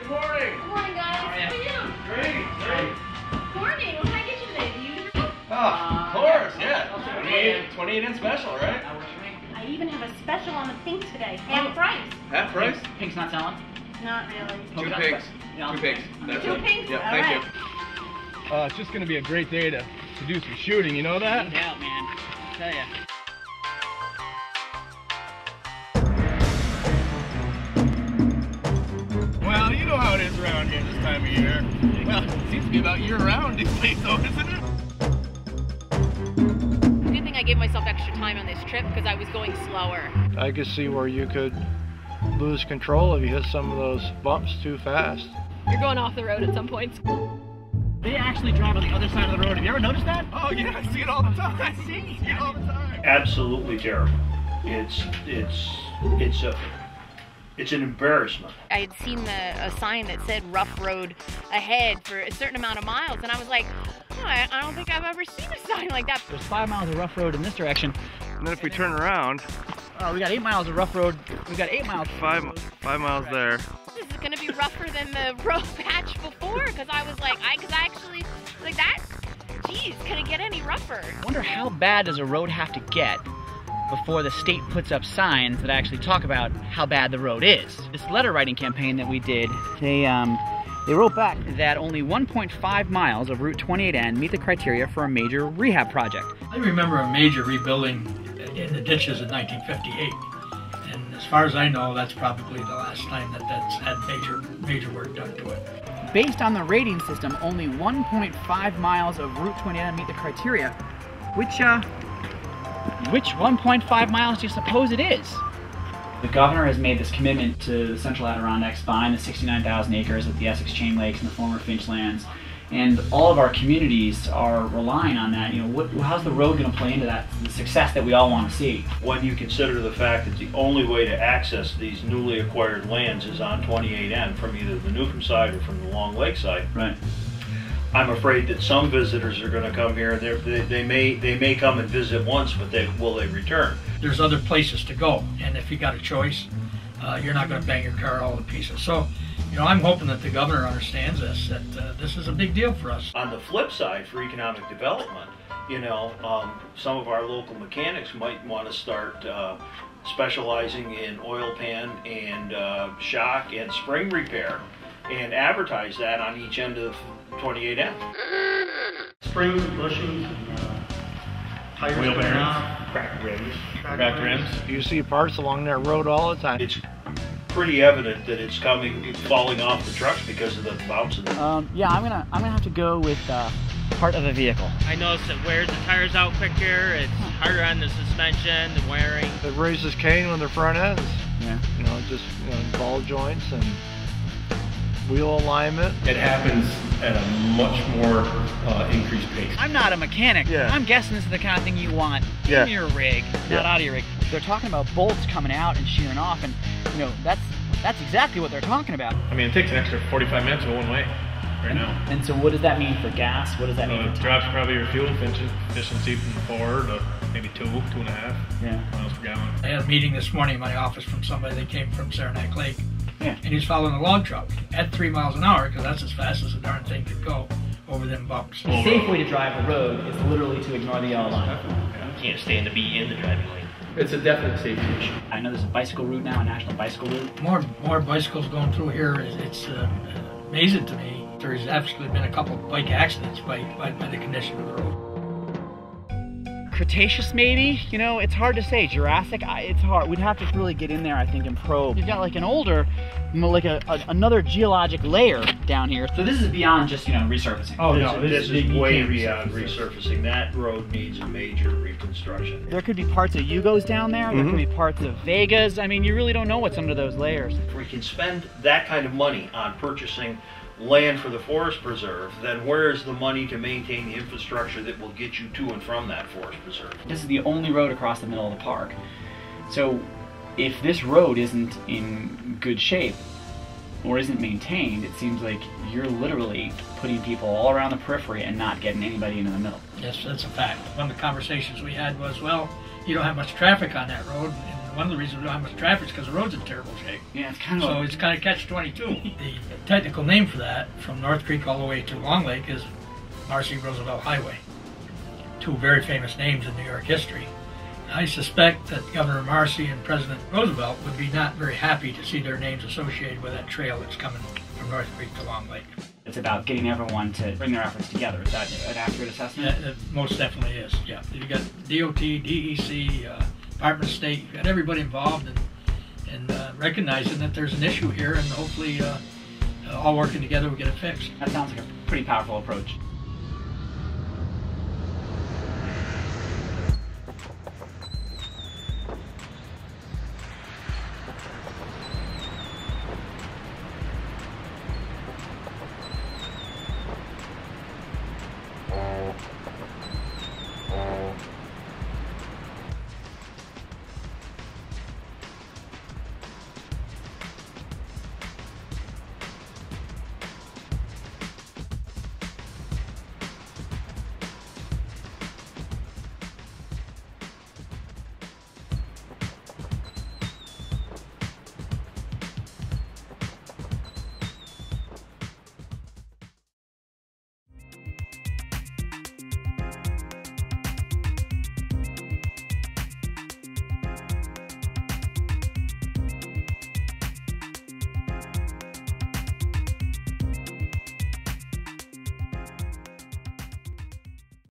Good morning. Good morning, guys. How are you? Great, great. Good morning. What can I get you today? Do you? Oh, of course, yeah. 28-inch special, right? I even have a special on the pink today. Half price. Half price? Pink's not selling? Not really. Two pigs. Two pigs. That's Two it. pinks? Yep, All thank right. you. It's just going to be a great day to do some shooting, you know that? No doubt, man. I tell ya. Well, you know how it is around here this time of year. Well, it seems to be about year-round these days, though, isn't it? Good thing I gave myself extra time on this trip because I was going slower. I could see where you could lose control if you hit some of those bumps too fast. You're going off the road at some points. They actually drive on the other side of the road. Have you ever noticed that? Oh yeah, I see it all the time. I see it all the time. Absolutely terrible. It's an embarrassment. I had seen a sign that said rough road ahead for a certain amount of miles, and I was like, oh, I don't think I've ever seen a sign like that. There's 5 miles of rough road in this direction. And then if we turn around, We got 8 miles of rough road. We got 8 miles. 5 miles there. This is gonna be rougher than the road patch before, because I was like, because I actually, like that, geez, can it get any rougher? I wonder how bad does a road have to get before the state puts up signs that actually talk about how bad the road is. This letter writing campaign that we did, they wrote back that only 1.5 miles of Route 28N meet the criteria for a major rehab project. I remember a major rebuilding in the ditches in 1958, and as far as I know, that's probably the last time that's had major work done to it. Based on the rating system, only 1.5 miles of Route 28N meet the criteria. Which 1.5 miles do you suppose it is? The governor has made this commitment to the Central Adirondacks, buying the 69,000 acres of the Essex Chain Lakes and the former Finch lands, and all of our communities are relying on that. You know, how's the road going to play into that, the success that we all want to see? When you consider the fact that the only way to access these newly acquired lands is on 28N from either the Newcomb side or from the Long Lake side, Right. I'm afraid that some visitors are going to come here. They may come and visit once, but will they return? There's other places to go, and if you got a choice, you're not going to bang your car all to pieces. So, you know, I'm hoping that the governor understands this, that this is a big deal for us. On the flip side, for economic development, you know, some of our local mechanics might want to start specializing in oil pan and shock and spring repair, and advertise that on each end of 28N. Springs, bushings, tires, Wheel bearings, Cracked rims. cracked rims. You see parts along that road all the time. It's pretty evident that it's falling off the trucks because of the bouncing. Yeah, I'm gonna have to go with part of the vehicle. I noticed it wears the tires out quicker, it's harder on the suspension, the wearing. It raises cane on the front ends. Yeah. You know, just ball joints and wheel alignment. It happens at a much more increased pace. I'm not a mechanic. Yeah. I'm guessing this is the kind of thing you want Yeah. in your rig, not out of your rig. They're talking about bolts coming out and shearing off, and you know that's exactly what they're talking about. I mean, it takes an extra 45 minutes to go one way right now. And so what does that mean for gas? What does that mean? It drops probably your fuel efficiency from 4 to maybe 2.5 Yeah. miles per gallon. I had a meeting this morning in my office from somebody that came from Saranac Lake. Yeah. And he's following a log truck at 3 miles an hour, because that's as fast as the darn thing could go over them bumps. The safe way to drive the road is literally to ignore the yellow line. You can't stand to be in the driving lane. It's a definite safety issue. I know there's a bicycle route now, a national bicycle route. More bicycles going through here. It's amazing to me. There's actually been a couple of bike accidents by the condition of the road. Cretaceous maybe, you know, it's hard to say. Jurassic, it's hard. We'd have to really get in there, I think, and probe. You've got like an older, like another geologic layer down here. So this is beyond just, resurfacing. Oh, This is way beyond resurfacing. That road needs a major reconstruction. There could be parts of Yugos down there. There could be parts of Vegas. I mean, you really don't know what's under those layers. If we can spend that kind of money on purchasing land for the forest preserve, then where is the money to maintain the infrastructure that will get you to and from that forest preserve? This is the only road across the middle of the park. So if this road isn't in good shape or isn't maintained, it seems like you're literally putting people all around the periphery and not getting anybody into the middle. Yes, that's a fact. One of the conversations we had was, well, you don't have much traffic on that road, and one of the reasons we don't have much traffic is because the road's in terrible shape. Yeah, it's kind So of. it's kind of catch-22. The technical name for that, from North Creek all the way to Long Lake, is Marcy Roosevelt Highway. Two very famous names in New York history. I suspect that Governor Marcy and President Roosevelt would be not very happy to see their names associated with that trail that's coming from North Creek to Long Lake. It's about getting everyone to bring their efforts together. Is that an accurate assessment? It most definitely is, yeah. You've got DOT, DEC, Department of State, you've got everybody involved and recognizing that there's an issue here, and hopefully all working together will get it fixed. That sounds like a pretty powerful approach.